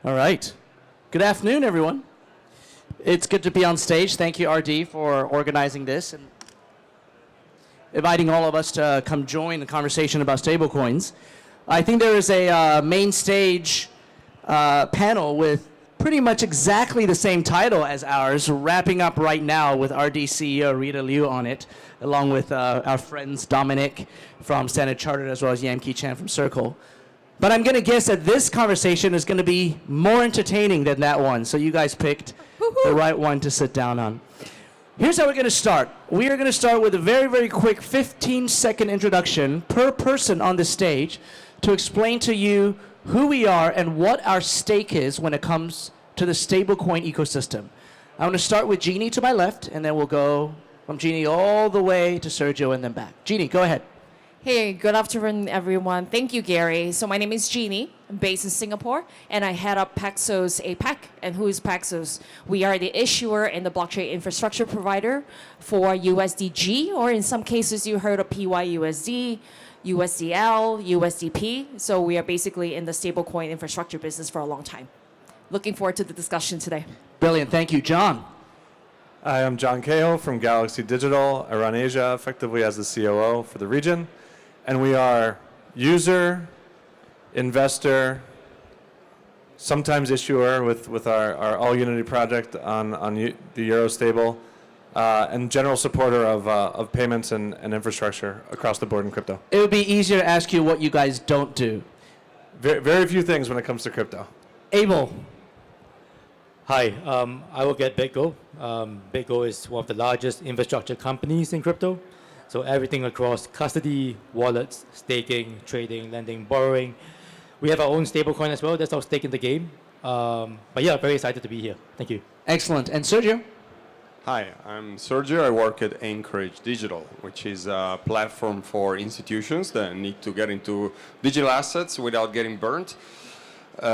All right. Good afternoon, everyone. It's good to be on stage. Thank you, RD, for organizing this and inviting all of us to come join the conversation about stablecoins. I think there is a main stage panel with pretty much exactly the same title as ours, wrapping up right now with RD CEO Rita Liu on it, along with our friends Dominic from Standard Chartered, as well as Yamki Chan from Circle. But I'm going to guess that this conversation is going to be more entertaining than that one. So you guys picked the right one to sit down on. Here's how we're going to start. We are going to start with a very, very quick 15-second introduction per person on the stage to explain to you who we are and what our stake is when it comes to the stablecoin ecosystem. I'm going to start with Jeannie to my left, and then we'll go from Jeannie all the way to Sergio and then back. Jeannie, go ahead. Hey, good afternoon, everyone. Thank you, Gary. So my name is Jeannie. I'm based in Singapore, and I head up Paxos APAC. And who is Paxos? We are the issuer and the blockchain infrastructure provider for USDG, or in some cases, you heard of PYUSD, USDL, USDP. So we are basically in the stablecoin infrastructure business for a long time. Looking forward to the discussion today. Brilliant. Thank you. John. Hi, I'm John Cahill from Galaxy Digital. I run Asia effectively as the COO for the region. And we are user, investor, sometimes issuer with our All Unity project on the Euro stable, and general supporter of payments and infrastructure across the board in crypto. It would be easier to ask you what you guys don't do. Very few things when it comes to crypto. Abel. Hi, I work at BitGo. BitGo is one of the largest infrastructure companies in crypto. So everything across custody, wallets, staking, trading, lending, borrowing. We have our own stablecoin as well. That's our stake in the game. But yeah, very excited to be here. Thank you. Excellent. And Sergio? Hi, I'm Sergio. I work at Anchorage Digital, which is a platform for institutions that need to get into digital assets without getting burnt.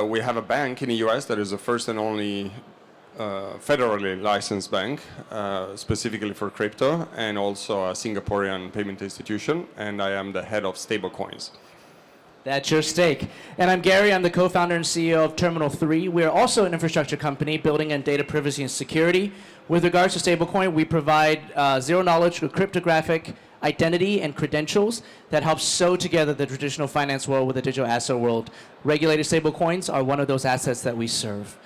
We have a bank in the US that is the first and only federally licensed bank, specifically for crypto, and also a Singaporean payment institution, and I am the head of stablecoins. That's your stake. And I'm Gary. I'm the co-founder and CEO of Terminal 3. We are also an infrastructure company building in data privacy and security. With regards to stablecoin, we provide zero-knowledge cryptographic identity and credentials that help sew together the traditional finance world with the digital asset world. Regulated stablecoins are one of those assets that we serve.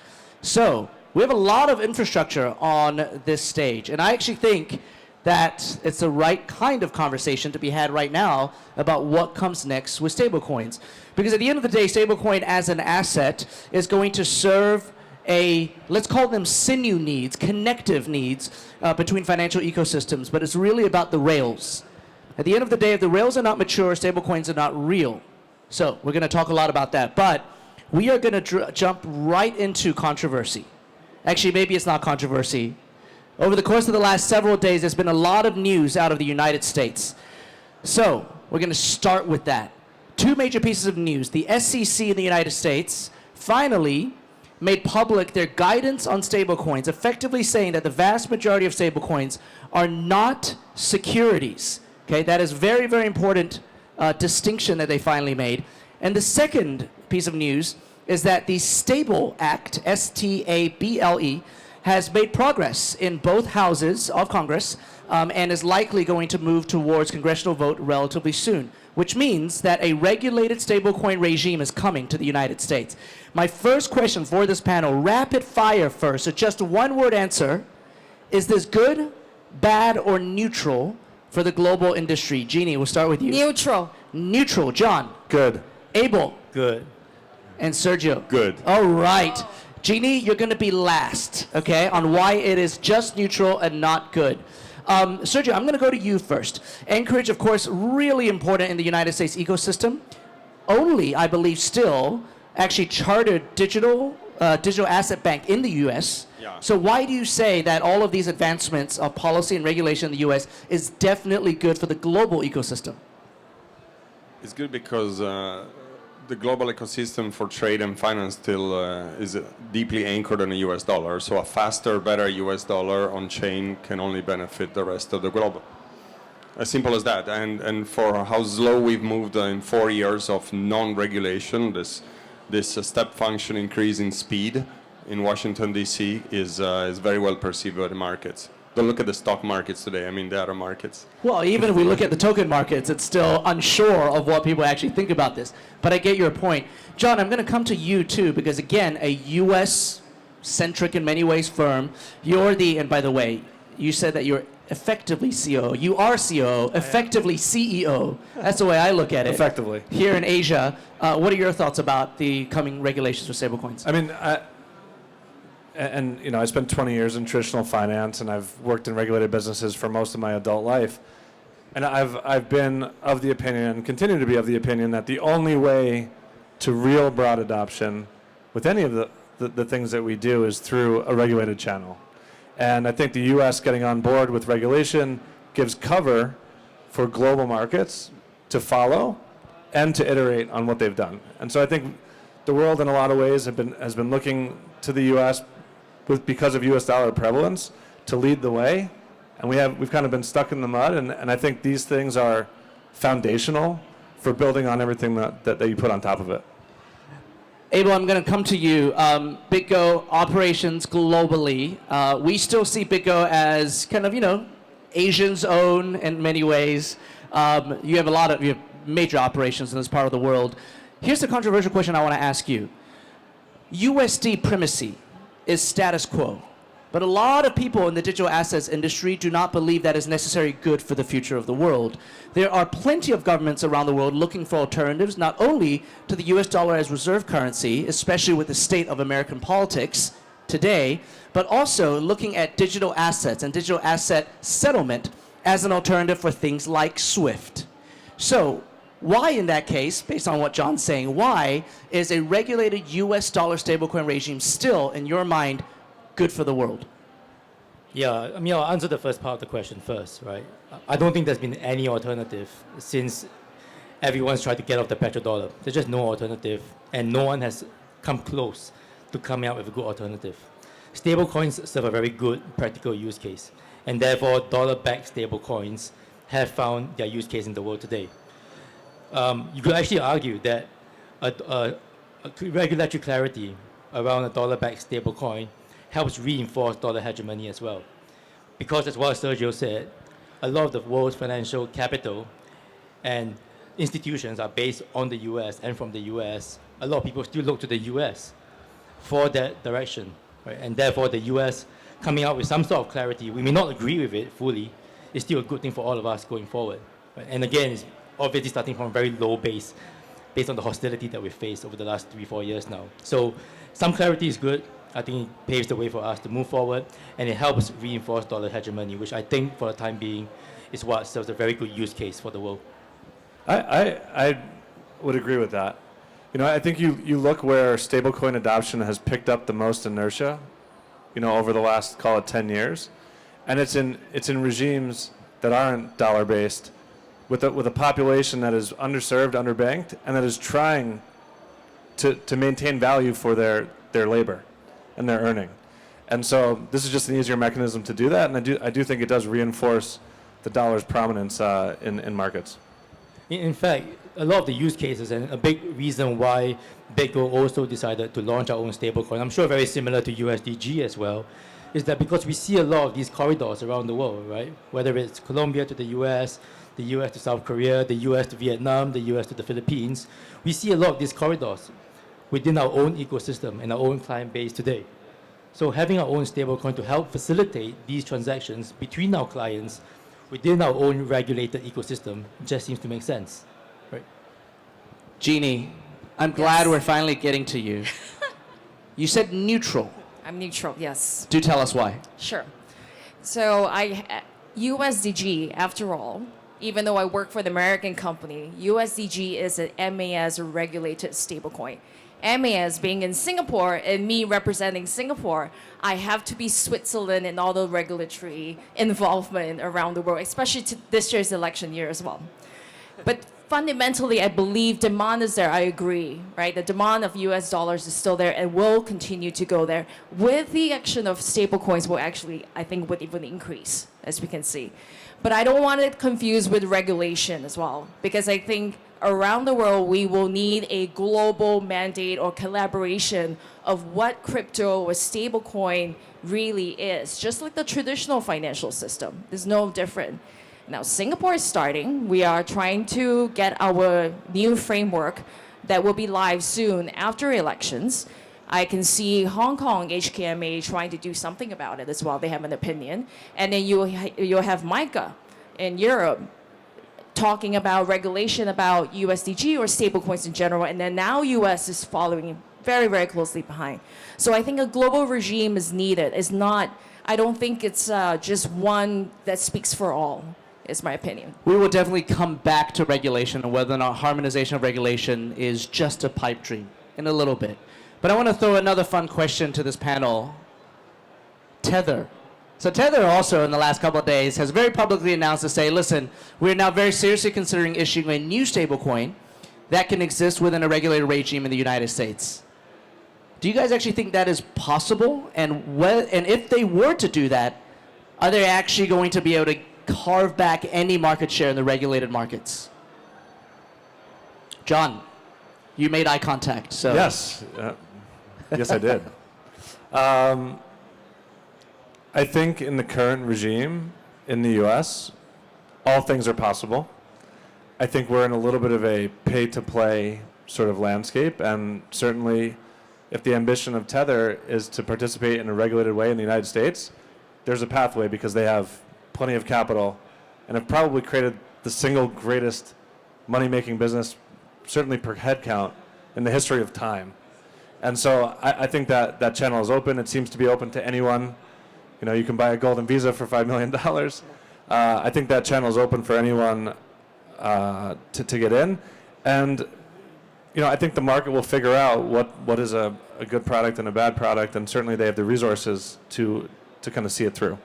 So we have a lot of infrastructure on this stage, and I actually think that it's the right kind of conversation to be had right now about what comes next with stablecoins. Because at the end of the day, stablecoin as an asset is going to serve let's call them sinew needs, connective needs between financial ecosystems, but it's really about the rails. At the end of the day, if the rails are not mature, stablecoins are not real. So we're going to talk a lot about that, but we are going to jump right into controversy. Actually, maybe it's not controversy. Over the course of the last several days, there's been a lot of news out of the United States. So we're going to start with that. Two major pieces of news. The SEC in the United States finally made public their guidance on stablecoins, effectively saying that the vast majority of stablecoins are not securities. Okay, that is very, very important distinction that they finally made. And the second piece of news is that the Stable Act, S-T-A-B-L-E, has made progress in both houses of Congress and is likely going to move towards congressional vote relatively soon, which means that a regulated stablecoin regime is coming to the United States. My first question for this panel, rapid fire first, so just a one-word answer. Is this good, bad, or neutral for the global industry? Jeannie, we'll start with you. Neutral. Neutral. John? Good. Abel? Good. And Sergio? Good. All right. Jeannie, you're going to be last, okay, on why it is just neutral and not good. Sergio, I'm going to go to you first. Anchorage, of course, really important in the United States ecosystem. Only, I believe, still actually chartered digital asset bank in the U.S. Yeah. So why do you say that all of these advancements of policy and regulation in the U.S. is definitely good for the global ecosystem? It's good because the global ecosystem for trade and finance still is deeply anchored on the US dollar. So a faster, better US dollar on chain can only benefit the rest of the globe. As simple as that. And for how slow we've moved in 4 years of non-regulation, this this step function increase in speed in Washington, D.C. is very well perceived by the markets. Don't look at the stock markets today. I mean, the other markets. Well, even if we look at the token markets, it's still unsure of what people actually think about this. But I get your point. John, I'm going to come to you too, because again, a US-centric in many ways firm. You're the, and by the way, you said that you're effectively COO. You are COO, effectively CEO. That's the way I look at it. Effectively. Here in Asia, what are your thoughts about the coming regulations for stablecoins? I mean, and you know, I spent 20 years in traditional finance, and I've worked in regulated businesses for most of my adult life. And I've been of the opinion, and continue to be of the opinion, that the only way to real broad adoption with any of the things that we do is through a regulated channel. And I think the U.S. getting on board with regulation gives cover for global markets to follow and to iterate on what they've done. And so I think the world in a lot of ways has been looking to the U.S. because of U.S. dollar prevalence to lead the way. And we've kind of been stuck in the mud, and I think these things are foundational for building on everything that you put on top of it. Abel, I'm going to come to you. BitGo operations globally. We still see BitGo as kind of, Asians own in many ways. You have major operations in this part of the world. Here's the controversial question I want to ask you. USD primacy is status quo, but a lot of people in the digital assets industry do not believe that is necessarily good for the future of the world. There are plenty of governments around the world looking for alternatives, not only to the US dollar as reserve currency, especially with the state of American politics today, but also looking at digital assets and digital asset settlement as an alternative for things like SWIFT. So why, in that case, based on what John's saying, why is a regulated US dollar stablecoin regime still, in your mind, good for the world? Yeah, I mean, I'll answer the first part of the question first, right? I don't think there's been any alternative since everyone's tried to get off the petrodollar. There's just no alternative, and no one has come close to coming out with a good alternative. Stablecoins serve a very good practical use case, and therefore dollar-backed stablecoins have found their use case in the world today. You could actually argue that a regulatory clarity around a dollar-backed stablecoin helps reinforce dollar hegemony as well. Because as what Sergio said, a lot of the world's financial capital and institutions are based on the US and from the US. A lot of people still look to the US for that direction, right? And therefore the US coming out with some sort of clarity, we may not agree with it fully, is still a good thing for all of us going forward. Right? And again, it's obviously starting from a very low base based on the hostility that we've faced over the last 3-4 years now. So some clarity is good. I think it paves the way for us to move forward, and it helps reinforce dollar hegemony, which I think for the time being is what serves a very good use case for the world. I would agree with that. I think you look where stablecoin adoption has picked up the most inertia, over the last, call it 10 years, and it's in regimes that aren't dollar-based, with a population that is underserved, underbanked, and that is trying to maintain value for their labor and their earning. And so this is just an easier mechanism to do that, and I do think it does reinforce the dollar's prominence in markets. In fact, a lot of the use cases, and a big reason why BitGo also decided to launch our own stablecoin, I'm sure very similar to USDG as well, is that because we see a lot of these corridors around the world, right? Whether it's Colombia to the US to South Korea, the US to Vietnam, the US to the Philippines, we see a lot of these corridors within our own ecosystem and our own client base today. So having our own stablecoin to help facilitate these transactions between our clients within our own regulated ecosystem just seems to make sense, right? Jeannie, I'm glad we're finally getting to you. You said neutral. I'm neutral, yes. Do tell us why. Sure. So USDG, after all, even though I work for the American company, USDG is an MAS regulated stablecoin. MAS being in Singapore and me representing Singapore, I have to be Switzerland in all the regulatory involvement around the world, especially to this year's election year as well. But fundamentally, I believe demand is there. I agree, right? The demand of US dollars is still there and will continue to go there. With the action of stablecoins will actually, I think, would even increase, as we can see. But I don't want it confused with regulation as well, because I think around the world, we will need a global mandate or collaboration of what crypto or stablecoin really is, just like the traditional financial system. It's no different. Now, Singapore is starting. We are trying to get our new framework that will be live soon after elections. I can see Hong Kong, HKMA, trying to do something about it as well. They have an opinion. And then you'll have MICA in Europe talking about regulation about USDG or stablecoins in general. And then now US is following very, very closely behind. So I think a global regime is needed. It's not, I don't think it's just one that speaks for all, is my opinion. We will definitely come back to regulation and whether or not harmonization of regulation is just a pipe dream in a little bit. But I want to throw another fun question to this panel. Tether. So Tether also in the last couple of days has very publicly announced to say, listen, we're now very seriously considering issuing a new stablecoin that can exist within a regulated regime in the United States. Do you guys actually think that is possible? And if they were to do that, are they actually going to be able to carve back any market share in the regulated markets? John, you made eye contact. So Yes. Yes, I did. I think in the current regime in the U.S., all things are possible. I think we're in a little bit of a pay-to-play sort of landscape, and certainly if the ambition of Tether is to participate in a regulated way in the United States, there's a pathway because they have plenty of capital and have probably created the single greatest money-making business, certainly per head count, in the history of time. And so I think that channel is open. It seems to be open to anyone. You know, you can buy a golden visa for $5 million. I think that channel is open for anyone to get in. And, you know, I think the market will figure out what is a good product and a bad product, and certainly they have the resources to kind of see it through.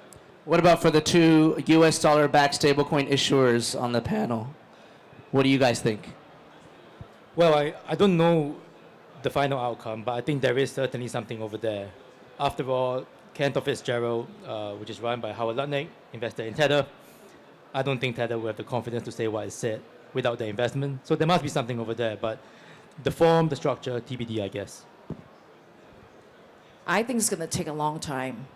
what about for the two US dollar-backed stablecoin issuers on the panel? What do you guys think? Well, I don't know the final outcome, but I think there is certainly something over there. After all, Cantor Fitzgerald, which is run by Howard Lutnick, invested in Tether. I don't think Tether will have the confidence to say what it said without the investment. So there must be something over there, but the form, the structure, TBD, I guess. I think it's going to take a long time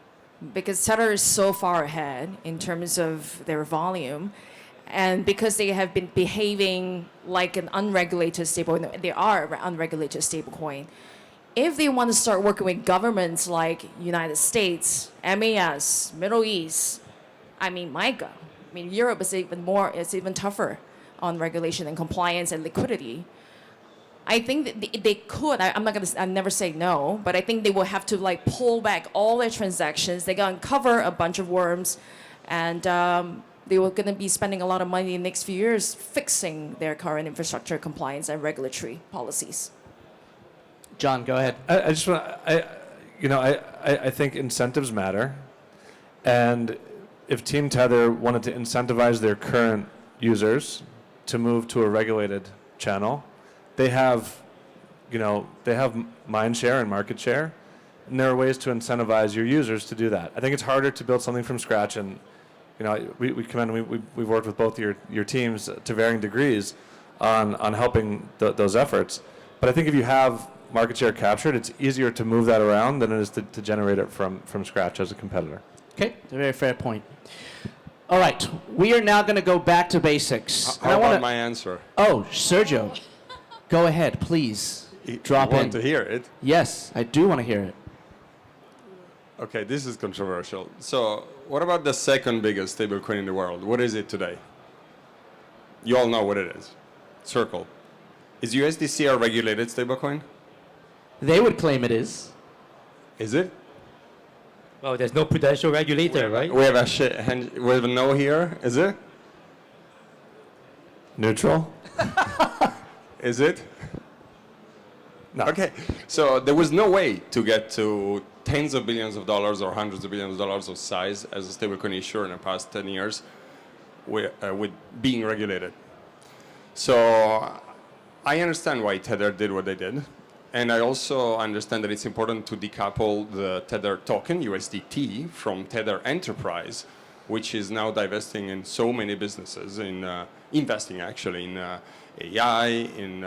because Tether is so far ahead in terms of their volume. And because they have been behaving like an unregulated stablecoin, they are an unregulated stablecoin. If they want to start working with governments like United States, MAS, Middle East, I mean, MICA, I mean, Europe is even more, it's even tougher on regulation and compliance and liquidity. I think that they could, I'll never say no, but I think they will have to like pull back all their transactions. They're going to uncover a bunch of worms, and they were going to be spending a lot of money in the next few years fixing their current infrastructure compliance and regulatory policies. John, go ahead. I just want I think incentives matter, and if Team Tether wanted to incentivize their current users to move to a regulated channel, they have mind share and market share, and there are ways to incentivize your users to do that. I think it's harder to build something from scratch, and we've worked with both your teams to varying degrees on helping those efforts. But I think if you have market share captured, it's easier to move that around than it is to generate it from scratch as a competitor. Okay, a very fair point. All right, we are now going to go back to basics. How about my answer? Oh, Sergio, go ahead, please. Drop you in. want to hear it? Yes, I do want to hear it. Okay, this is controversial. So, what about the second biggest stablecoin in the world? What is it today? You all know what it is. Circle. Is USDC a regulated stablecoin? They would claim it is. Is it? Well, there's no prudential regulator, right? We have a no here. Is it? Neutral? Is it? No. Okay, so there was no way to get to tens of billions of dollars or hundreds of billions of dollars of size as a stablecoin issuer in the past 10 years with being regulated. So I understand why Tether did what they did. And I also understand that it's important to decouple the Tether token, USDT, from Tether Enterprise, which is now divesting in so many businesses, in investing actually AI, in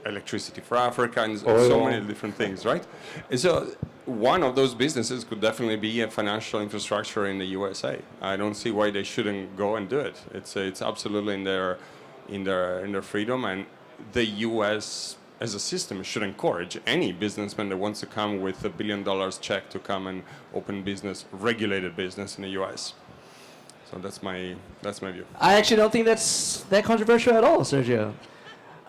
electricity for Africa, and Oil. so many different things, right? And so one of those businesses could definitely be a financial infrastructure in the USA. I don't see why they shouldn't go and do it. It's absolutely in their freedom, and the US as a system should encourage any businessman that wants to come with $1 billion check to come and open business, regulated business in the US. So that's my view. I actually don't think that's that controversial at all, Sergio.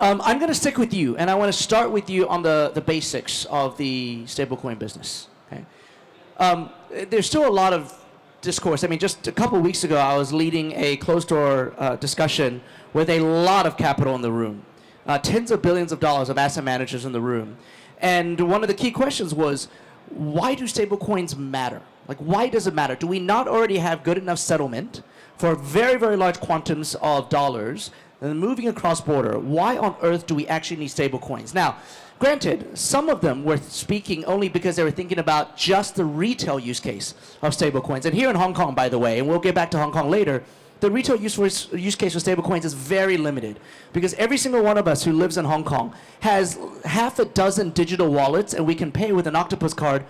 I'm going to stick with you, and I want to start with you on the basics of the stablecoin business. Okay? There's still a lot of discourse. I mean, just a couple weeks ago, I was leading a closed-door discussion with a lot of capital in the room, tens of billions of dollars of asset managers in the room. And one of the key questions was, why do stablecoins matter? Like, why does it matter? Do we not already have good enough settlement for very, very large quantums of dollars and moving across border? Why on earth do we actually need stablecoins? Now, granted, some of them were speaking only because they were thinking about just the retail use case of stablecoins. And here in Hong Kong, by the way, and we'll get back to Hong Kong later, the retail use case for stablecoins is very limited because every single one of us who lives in Hong Kong has half a dozen digital wallets, and we can pay with an Octopus card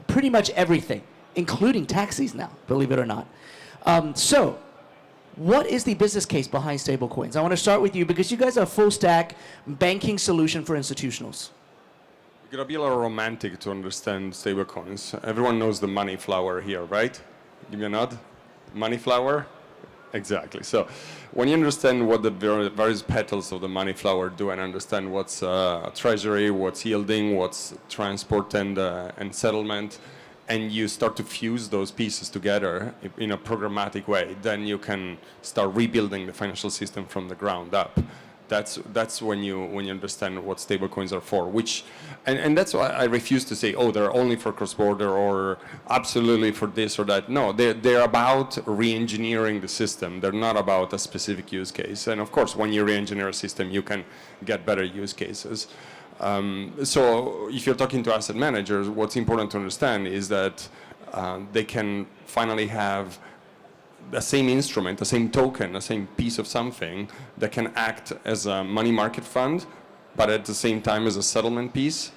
pretty much everything, including taxis now, believe it or not. So, what is the business case behind stablecoins? I want to start with you because you guys are a full stack banking solution for institutionals. You gotta be a little romantic to understand stablecoins. Everyone knows the money flower here, right? Give me a nod. Money flower? Exactly. So when you understand what the various petals of the money flower do and understand what's treasury, what's yielding, what's transport and settlement, and you start to fuse those pieces together in a programmatic way, then you can start rebuilding the financial system from the ground up. That's when you understand what stablecoins are for. And that's why I refuse to say, oh, they're only for cross-border or absolutely for this or that. No, they're about re-engineering the system. They're not about a specific use case. And of course, when you re-engineer a system, you can get better use cases. So if you're talking to asset managers, what's important to understand is that they can finally have the same instrument, the same token, the same piece of something that can act as a money market fund, but at the same time as a settlement piece,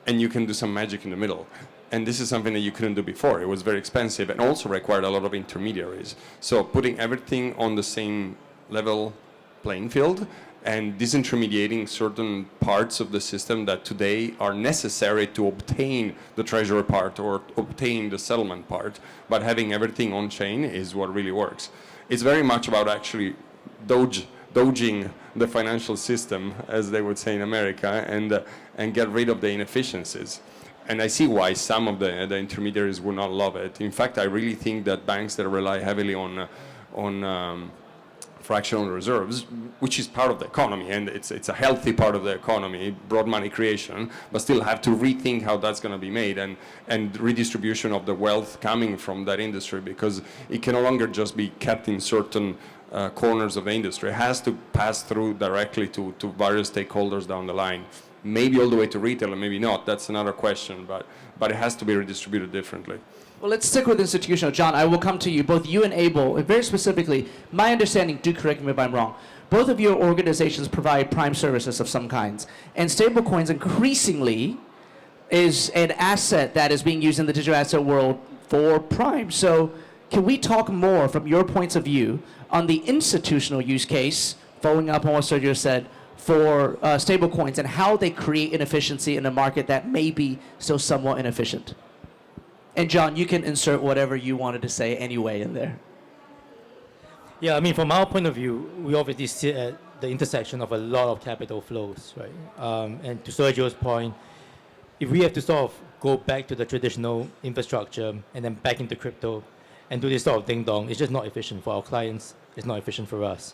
and you can do some magic in the middle. And this is something that you couldn't do before. It was very expensive and also required a lot of intermediaries. So putting everything on the same level playing field and disintermediating certain parts of the system that today are necessary to obtain the treasury part or obtain the settlement part, but having everything on chain is what really works. It's very much about actually dodging the financial system, as they would say in America, and get rid of the inefficiencies. And I see why some of the intermediaries would not love it. In fact, I really think that banks that rely heavily on fractional reserves, which is part of the economy, and it's a healthy part of the economy, broad money creation, but still have to rethink how that's going to be made and redistribution of the wealth coming from that industry, because it can no longer just be kept in certain corners of the industry. It has to pass through directly to various stakeholders down the line. Maybe all the way to retail, and maybe not. That's another question, but it has to be redistributed differently. Well, let's stick with institutional. John, I will come to you, both you and Abel. Very specifically, my understanding, do correct me if I'm wrong, both of your organizations provide prime services of some kinds. And stablecoins increasingly is an asset that is being used in the digital asset world for prime. So can we talk more from your points of view on the institutional use case, following up on what Sergio said, for stablecoins and how they create inefficiency in a market that may be still somewhat inefficient? And John, you can insert whatever you wanted to say anyway in there. Yeah, I mean, from our point of view, we obviously sit at the intersection of a lot of capital flows, right? And to Sergio's point, if we have to sort of go back to the traditional infrastructure and then back into crypto and do this sort of ding-dong, it's just not efficient for our clients. It's not efficient for us.